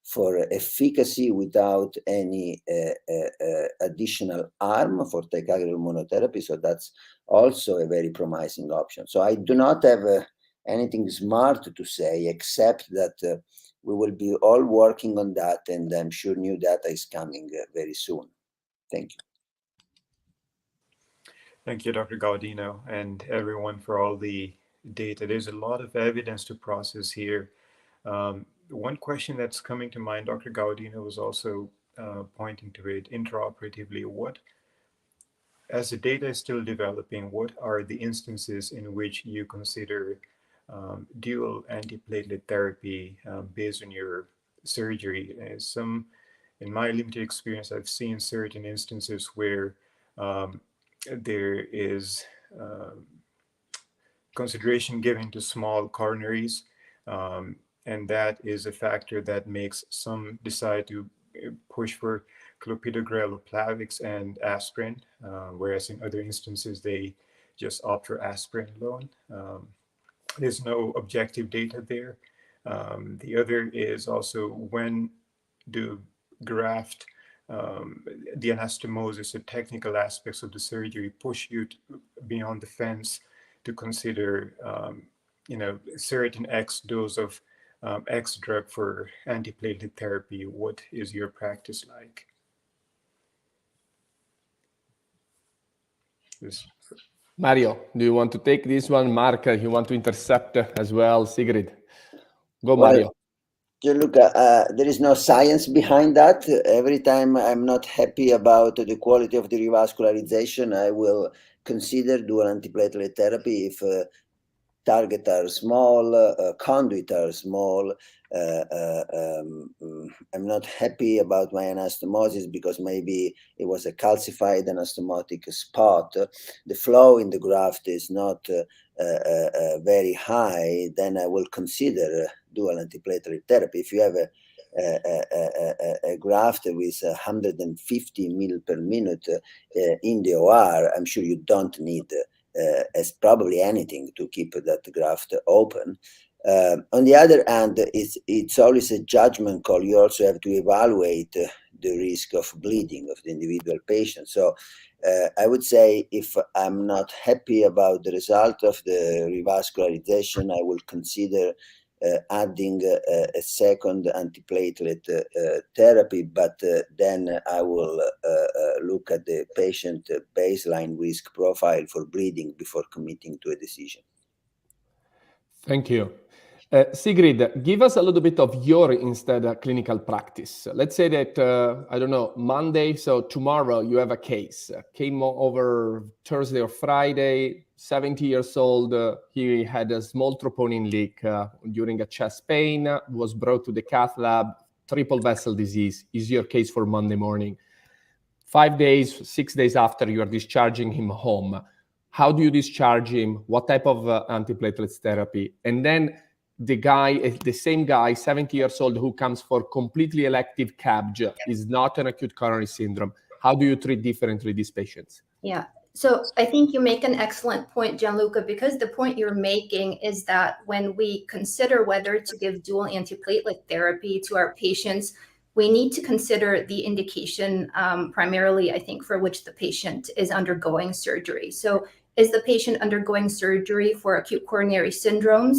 for efficacy without any additional arm for Ticagrelor monotherapy. So that's also a very promising option. So I do not have anything smart to say, except that we will be all working on that, and I'm sure new data is coming very soon. Thank you. Thank you, Dr. Gaudino, and everyone for all the data. There's a lot of evidence to process here. One question that's coming to mind, Dr. Gaudino was also pointing to it intraoperatively. As the data is still developing, what are the instances in which you consider dual antiplatelet therapy based on your surgery? In my limited experience, I've seen certain instances where there is consideration given to small coronaries, and that is a factor that makes some decide to push for clopidogrel, Plavix, and aspirin, whereas in other instances they just opt for aspirin alone. There's no objective data there. The other is also when do graft, the anastomosis, the technical aspects of the surgery push you beyond the fence to consider, certain X dose of X drug for antiplatelet therapy. What is your practice like? Mario, do you want to take this one? Mark, you want to intercept as well? Sigrid, go, well, Mario. Gianluca, there is no science behind that. Every time I'm not happy about the quality of the revascularization, I will consider dual antiplatelet therapy if targets are small, conduit are small, I'm not happy about my anastomosis because maybe it was a calcified anastomotic spot. The flow in the graft is not very high, then I will consider dual antiplatelet therapy. If you have a graft with 150 ml per minute in the OR, I'm sure you don't need as probably anything to keep that graft open. On the other hand, it's always a judgment call. You also have to evaluate the risk of bleeding of the individual patient. So I would say if I'm not happy about the result of the revascularization, I will consider adding a second antiplatelet therapy, but then I will look at the patient baseline risk profile for bleeding before committing to a decision. Thank you. Sigrid, give us a little bit of your clinical practice. Let's say that, I don't know, Monday, so tomorrow you have a case. Came over Thursday or Friday, 70 years old. He had a small troponin leak during a chest pain, was brought to the cath lab, triple vessel disease. Is your case for Monday morning. 5 days, 6 days after, you are discharging him home. How do you discharge him? What type of antiplatelets therapy? And then the same guy, 70 years old, who comes for completely elective CABG, is not an acute coronary syndrome. How do you treat differently these patients? Yeah. So I think you make an excellent point, Gianluca, because the point you're making is that when we consider whether to give dual antiplatelet therapy to our patients, we need to consider the indication primarily, I think, for which the patient is undergoing surgery. So is the patient undergoing surgery for acute coronary syndromes,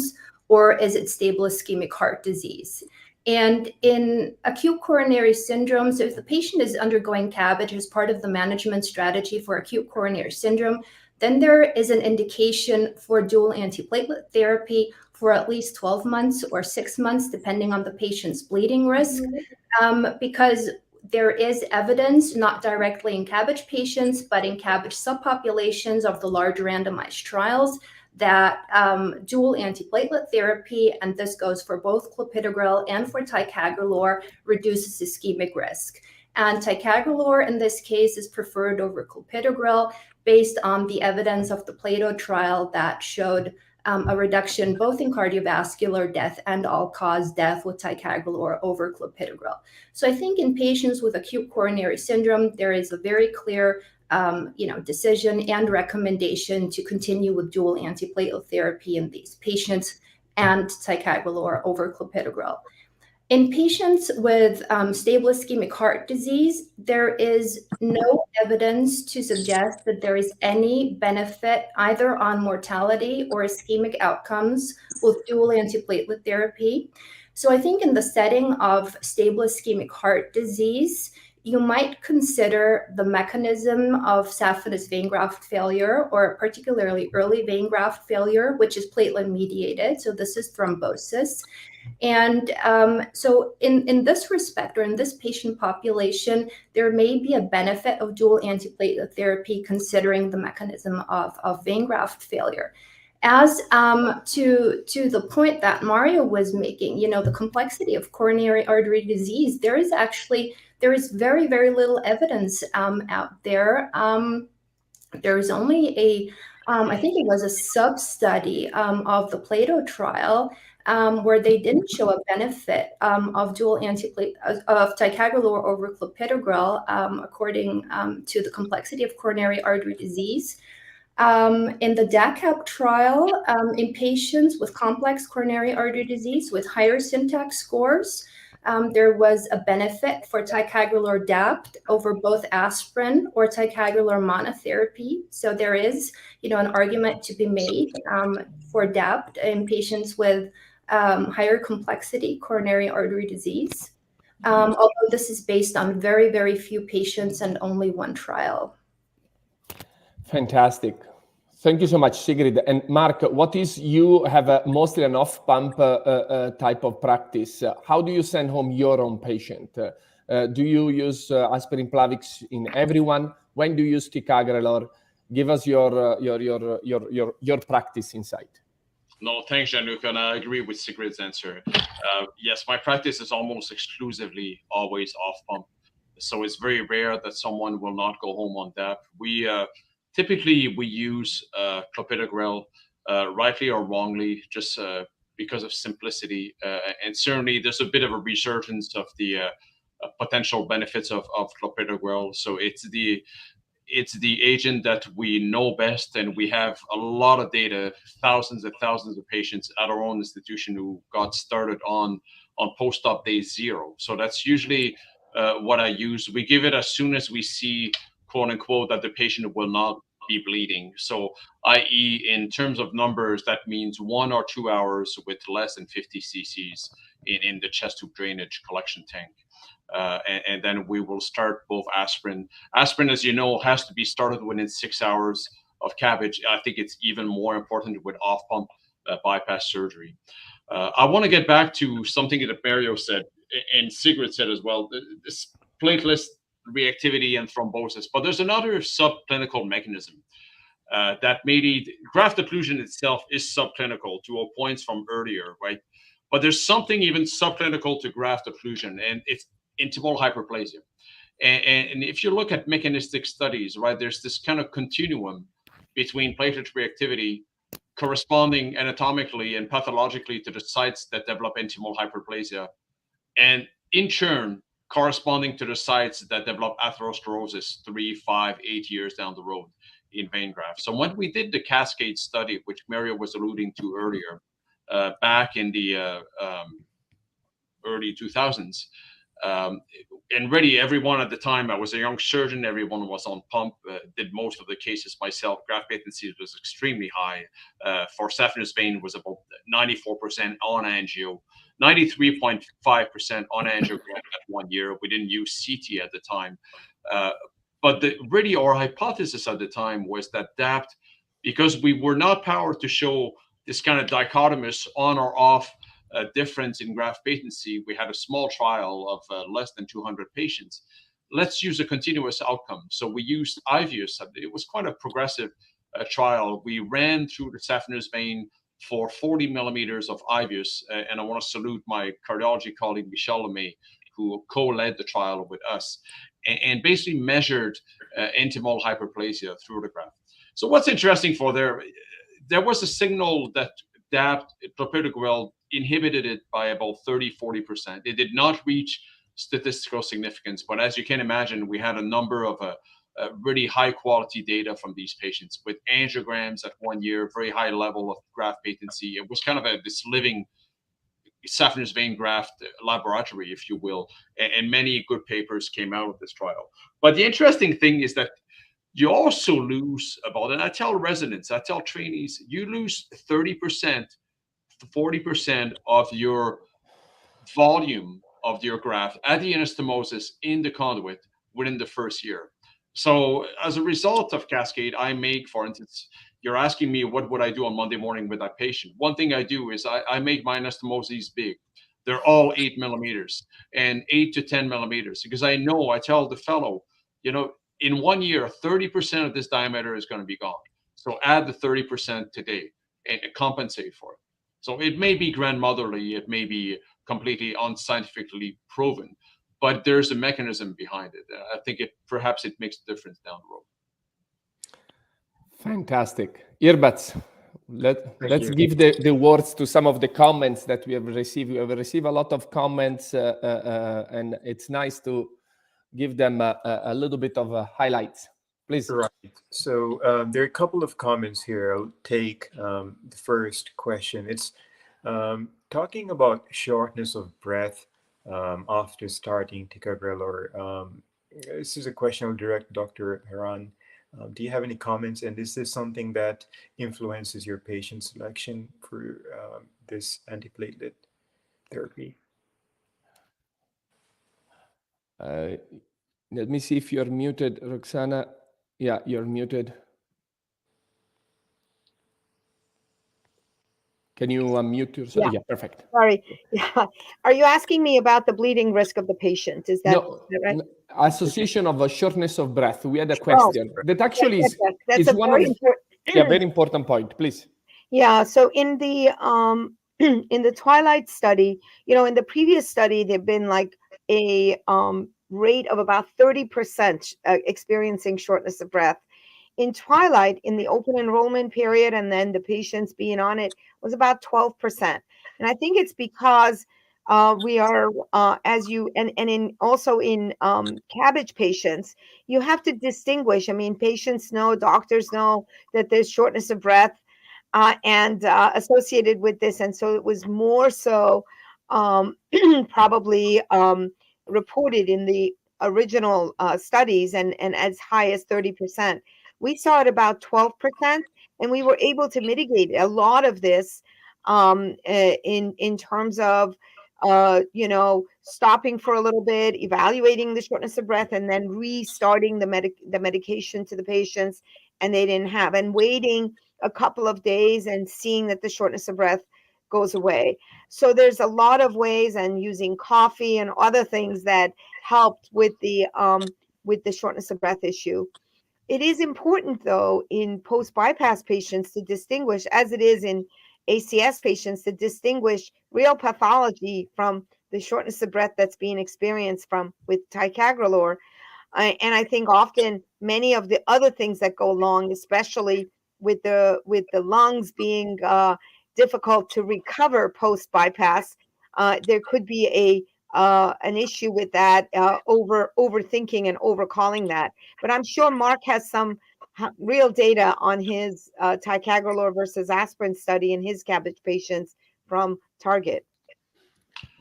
or is it stable ischemic heart disease? And in acute coronary syndromes, if the patient is undergoing CABG as part of the management strategy for acute coronary syndrome, then there is an indication for dual antiplatelet therapy for at least 12 months or 6 months, depending on the patient's bleeding risk, because there is evidence, not directly in CABG patients, but in CABG subpopulations of the large randomized trials, that dual antiplatelet therapy, and this goes for both clopidogrel and for ticagrelor, reduces ischemic risk. And ticagrelor in this case is preferred over clopidogrel based on the evidence of the Plato trial that showed a reduction both in cardiovascular death and all-cause death with ticagrelor over clopidogrel. So I think in patients with acute coronary syndrome, there is a very clear decision and recommendation to continue with dual antiplatelet therapy in these patients and ticagrelor over clopidogrel. In patients with stable ischemic heart disease, there is no evidence to suggest that there is any benefit either on mortality or ischemic outcomes with dual antiplatelet therapy. So I think in the setting of stable ischemic heart disease, you might consider the mechanism of saphenous vein graft failure, or particularly early vein graft failure, which is platelet mediated. So this is thrombosis. And so in this respect, or in this patient population, there may be a benefit of dual antiplatelet therapy considering the mechanism of vein graft failure. As to the point that Mario was making, the complexity of coronary artery disease, there is very, very little evidence out there. There's only I think it was a sub-study of the Plato trial where they didn't show a benefit of dual antiplatelet of ticagrelor over clopidogrel according to the complexity of coronary artery disease. In the DACAP trial, in patients with complex coronary artery disease with higher syntax scores, there was a benefit for ticagrelor DAPT over both aspirin or ticagrelor monotherapy. So there is, an argument to be made for DAPT in patients with higher complexity coronary artery disease, although this is based on very, very few patients and only one trial. Fantastic. Thank you so much, Sigrid. And Marc, you have mostly an off-pump type of practice. How do you send home your own patient? Do you use aspirin Plavix in everyone? When do you use ticagrelor? Give us your practice insight. No, thanks, Gianluca, and I agree with Sigrid's answer. Yes, my practice is almost exclusively always off pump, so it's very rare that someone will not go home on DAP. We typically we use clopidogrel, rightly or wrongly, just because of simplicity, and certainly there's a bit of a resurgence of the potential benefits of clopidogrel. So it's the agent that we know best, and we have a lot of data, thousands and thousands of patients at our own institution who got started on post-op day 0. So that's usually what I use. We give it as soon as we see, quote unquote, that the patient will not be bleeding. So, i.e., in terms of numbers, that means 1 or 2 hours with less than 50 cc's in the chest tube drainage collection tank. And then we will start both aspirin. Aspirin, as you know, has to be started within 6 hours of CABG. I think it's even more important with off-pump bypass surgery. I want to get back to something that Mario said, and Sigrid said as well, this platelet reactivity and thrombosis. But there's another subclinical mechanism that maybe graft occlusion itself is subclinical to a point from earlier, right? But there's something even subclinical to graft occlusion, and it's intimal hyperplasia. And if you look at mechanistic studies, right, there's this kind of continuum between platelet reactivity corresponding anatomically and pathologically to the sites that develop intimal hyperplasia, and in turn corresponding to the sites that develop atherosclerosis 3, 5, 8 years down the road in vein grafts. So when we did the Cascade study, which Mario was alluding to earlier, back in the early 2000s, and really everyone at the time, I was a young surgeon, everyone was on pump, did most of the cases myself. Graft patency was extremely high. For saphenous vein was about 94% on angio, 93.5% on angiogram at 1 year. We didn't use CT at the time. But really our hypothesis at the time was that DAPT, because we were not powered to show this kind of dichotomous on or off difference in graft patency, we had a small trial of less than 200 patients. Let's use a continuous outcome. So we used IVUS. It was quite a progressive trial. We ran through the saphenous vein for 40 millimeters of IVUS, and I want to salute my cardiology colleague Michel Lemay, who co-led the trial with us, and basically measured intimal hyperplasia through the graft. So what's interesting for there was a signal that DAPT, clopidogrel, inhibited it by about 30-40%. It did not reach statistical significance, but as you can imagine, we had a number of really high quality data from these patients with angiograms at 1 year, very high level of graft patency. It was kind of this living saphenous vein graft laboratory, if you will, and many good papers came out of this trial. But the interesting thing is that you also lose about, and I tell residents, I tell trainees, you lose 30%, 40% of your volume of your graft at the anastomosis in the conduit within the first year. So as a result of Cascade, I make, for instance, you're asking me what would I do on Monday morning with that patient. One thing I do is I make my anastomoses big. They're all 8 millimeters and 8 to 10 millimeters, because I tell the fellow, in 1 year, 30% of this diameter is going to be gone. So add the 30% today and compensate for it. So it may be grandmotherly, it may be completely unscientifically proven, but there's a mechanism behind it. I think perhaps it makes a difference down the road. Fantastic. Earbuds. Let's give the words to some of the comments that we have received. We have received a lot of comments, and it's nice to give them a little bit of highlights. Please. Right. So there are a couple of comments here. I'll take the first question. It's talking about shortness of breath after starting Ticagrelor. This is a question I'll direct Dr. Mehran. Do you have any comments? And is this something that influences your patient selection for this antiplatelet therapy? Let me see if you're muted, Roxana. Yeah, you're muted. Can you unmute yourself? Yeah, perfect. Sorry. Yeah. Are you asking me about the bleeding risk of the patient? Is that, no, right? Association of a shortness of breath. We had a question that actually is a one very of very important point. Please. Yeah, so in the in the Twilight study, in the previous study, there've been like a rate of about 30% experiencing shortness of breath. In Twilight, in the open enrollment period, and then the patients being on it was about 12%. And I think it's because we are, as you, and in also in CABG patients, you have to distinguish. I mean, patients know, doctors know that there's shortness of breath and associated with this. And so it was more so probably reported in the original studies and as high as 30%. We saw it about 12%, and we were able to mitigate a lot of this in terms of stopping for a little bit, evaluating the shortness of breath, and then restarting the medication to the patients, and they didn't have, and waiting a couple of days and seeing that the shortness of breath goes away. So there's a lot of ways, and using coffee and other things that helped with the shortness of breath issue. It is important, though, in post-bypass patients to distinguish, as it is in ACS patients, to distinguish real pathology from the shortness of breath that's being experienced with ticagrelor. And I think often many of the other things that go along, especially with the lungs being difficult to recover post-bypass, there could be an issue with that, overthinking and overcalling that. But I'm sure Marc has some real data on his ticagrelor versus aspirin study in his CABG patients from Target.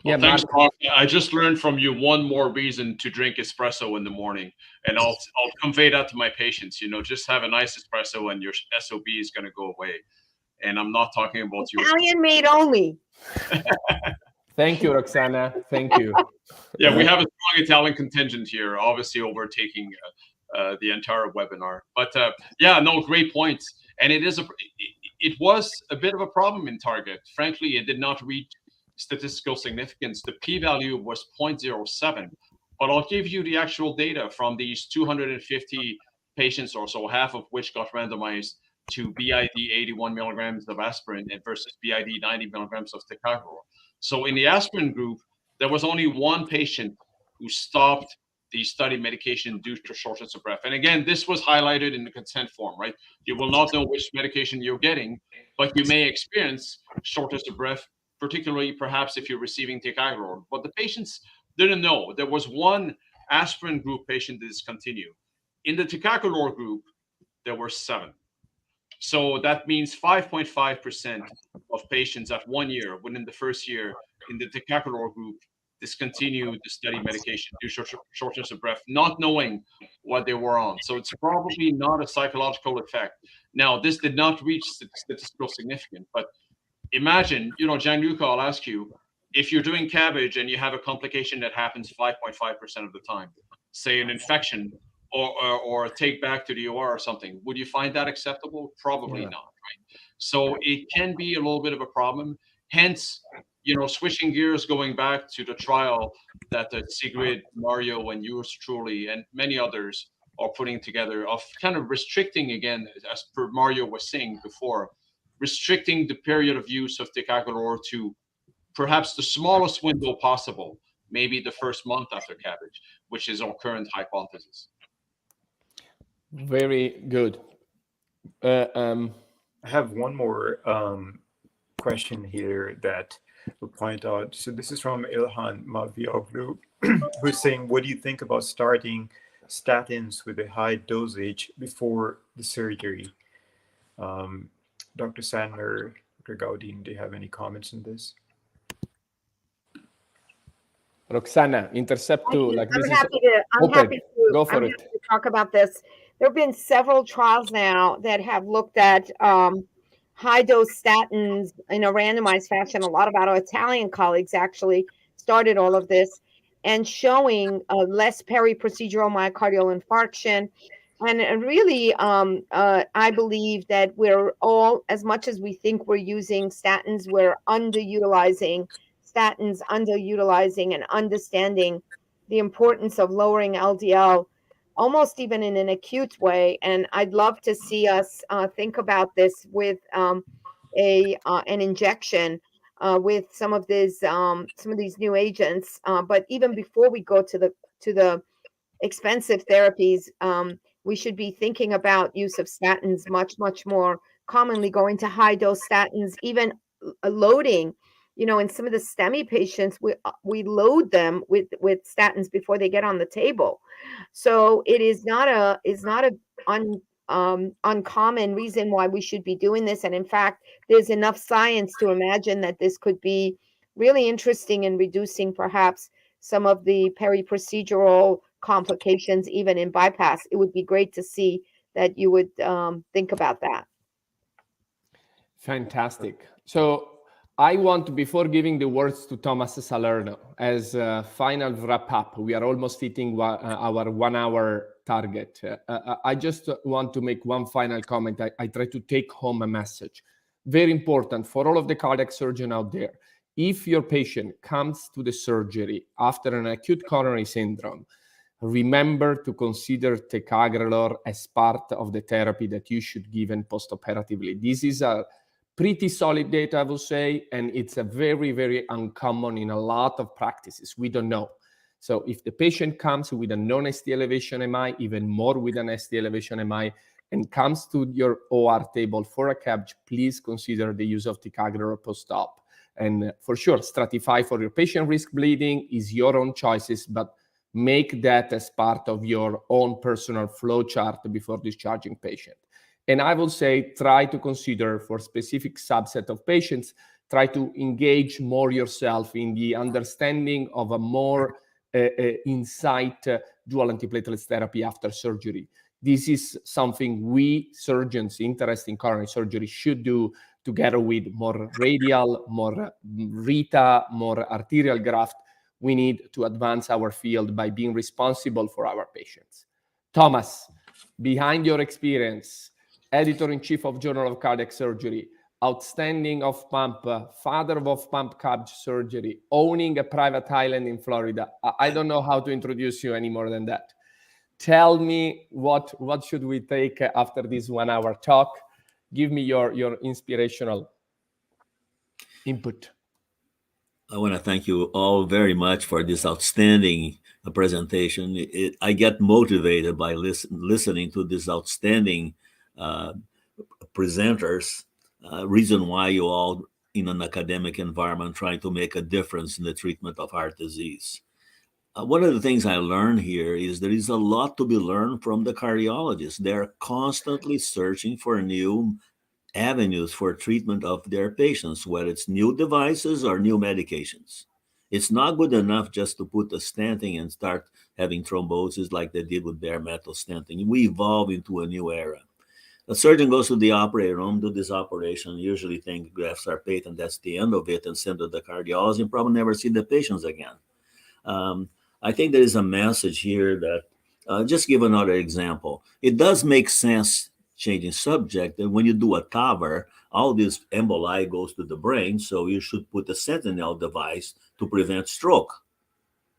Well, thanks, Marc. I just learned from you one more reason to drink espresso in the morning, and I'll convey that to my patients. Just have a nice espresso, and your SOB is going to go away. And I'm not talking about you. Italian made only. Thank you, Roxana. Thank you. Yeah, we have a strong Italian contingent here, obviously overtaking the entire webinar. But yeah, no, great point. And it was a bit of a problem in Target. Frankly, it did not reach statistical significance. The p-value was 0.07. But I'll give you the actual data from these 250 patients or so, half of which got randomized to BID 81 milligrams of aspirin versus BID 90 milligrams of ticagrelor. So in the aspirin group, there was only one patient who stopped the study medication due to shortness of breath. And again, this was highlighted in the consent form, right? You will not know which medication you're getting, but you may experience shortness of breath, particularly perhaps if you're receiving ticagrelor. But the patients didn't know. There was one aspirin group patient that discontinued. In the ticagrelor group, there were 7. So that means 5.5% of patients at 1 year, within the first year, in the ticagrelor group, discontinued the study medication due to shortness of breath, not knowing what they were on. So it's probably not a psychological effect. Now, this did not reach statistical significance, but imagine, Gianluca, I'll ask you, if you're doing CABG and you have a complication that happens 5.5% of the time, say an infection, or a take back to the OR or something, would you find that acceptable? Probably not, right? So it can be a little bit of a problem. Hence, switching gears, going back to the trial that Sigrid, Mario, and yours truly, and many others are putting together of kind of restricting, again, as per Mario was saying before, restricting the period of use of ticagrelor to perhaps the smallest window possible, maybe the first month after CABG, which is our current hypothesis. Very good. I have one more question here that will point out. So this is from Ilhan Malvioglu, who's saying, what do you think about starting statins with a high dosage before the surgery? Dr. Sadner, Dr. Gaudino, do you have any comments on this? Roxana, intercept too. Like I'm happy to talk about this. There have been several trials now that have looked at high dose statins in a randomized fashion. A lot of our Italian colleagues actually started all of this, and showing less peri-procedural myocardial infarction. And really, I believe that we're all, as much as we think we're using statins, we're underutilizing statins, and understanding the importance of lowering LDL, almost even in an acute way. And I'd love to see us think about this with an injection with some of these new agents. But even before we go to the expensive therapies, we should be thinking about use of statins much more commonly, going to high dose statins, even loading. In some of the STEMI patients, we load them with statins before they get on the table. So it is not a uncommon reason why we should be doing this. And in fact, there's enough science to imagine that this could be really interesting in reducing perhaps some of the peri-procedural complications, even in bypass. It would be great to see that you would think about that. Fantastic. So I want, before giving the words to Thomas Salerno, as a final wrap up, we are almost hitting our 1 hour target. I just want to make one final comment. I try to take home a message. Very important for all of the cardiac surgeons out there. If your patient comes to the surgery after an acute coronary syndrome, remember to consider Ticagrelor as part of the therapy that you should give postoperatively. This is a pretty solid data, I will say, and it's a very, very uncommon in a lot of practices. We don't know. So if the patient comes with a non-ST elevation MI, even more with an ST elevation MI, and comes to your OR table for a CABG, please consider the use of Ticagrelor post-op. And for sure, stratify for your patient risk bleeding is your own choices, but make that as part of your own personal flow chart before discharging patient. And I will say, try to consider for specific subset of patients, try to engage more yourself in the understanding of a more insight dual antiplatelet therapy after surgery. This is something we surgeons interested in coronary surgery should do together with more radial, more RITA, more arterial graft. We need to advance our field by being responsible for our patients. Thomas, behind your experience, editor-in-chief of Journal of Cardiac Surgery, outstanding off-pump, father of off-pump CABG surgery, owning a private island in Florida. I don't know how to introduce you any more than that. Tell me what should we take after this 1 hour talk? Give me your inspirational input. I want to thank you all very much for this outstanding presentation. I get motivated by listening to these outstanding presenters. Reason why you all in an academic environment trying to make a difference in the treatment of heart disease. One of the things I learned here is there is a lot to be learned from the cardiologists. They're constantly searching for new avenues for treatment of their patients, whether it's new devices or new medications. It's not good enough just to put the stenting and start having thrombosis like they did with bare metal stenting. We evolve into a new era. A surgeon goes to the operating room, do this operation, usually think grafts are patent, that's the end of it, and send to the cardiologist and probably never see the patients again. I think there is a message here that, just give another example. It does make sense, changing subject, that when you do a TAVR, all this emboli goes to the brain, so you should put a sentinel device to prevent stroke.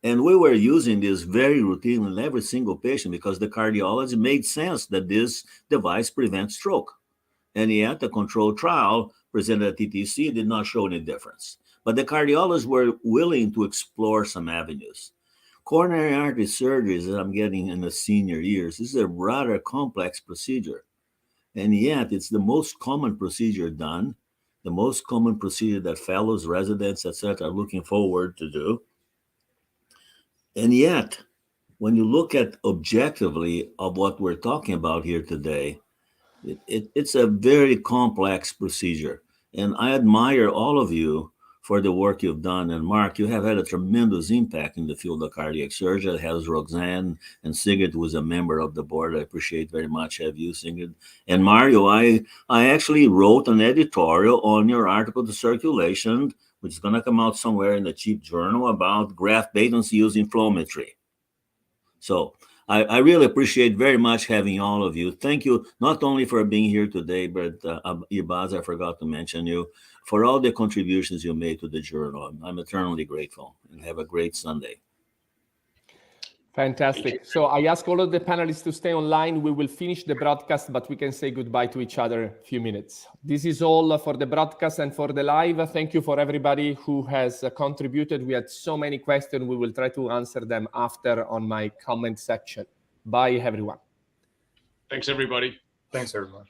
And we were using this very routinely in every single patient because the cardiology made sense that this device prevents stroke. And yet the controlled trial presented at TTC did not show any difference. But the cardiologists were willing to explore some avenues. Coronary artery surgeries that I'm getting in the senior years, this is a rather complex procedure. And yet it's the most common procedure done, the most common procedure that fellows, residents, etc. are looking forward to do. And yet, when you look at objectively of what we're talking about here today, it's a very complex procedure. And I admire all of you for the work you've done. And Marc, you have had a tremendous impact in the field of cardiac surgery. It has Roxana and Sigrid, who is a member of the board. I appreciate very much have you, Sigrid. And Mario, I actually wrote an editorial on your article, The Circulation, which is going to come out somewhere in the cheap journal about graft patency using flowmetry. So I really appreciate very much having all of you. Thank you not only for being here today, but Ibaz, I forgot to mention you, for all the contributions you made to the journal. I'm eternally grateful, and have a great Sunday. Fantastic. So I ask all of the panelists to stay online. We will finish the broadcast, but we can say goodbye to each other a few minutes. This is all for the broadcast and for the live. Thank you for everybody who has contributed. We had so many questions. We will try to answer them after on my comment section. Bye, everyone. Thanks, everybody. Thanks, everyone.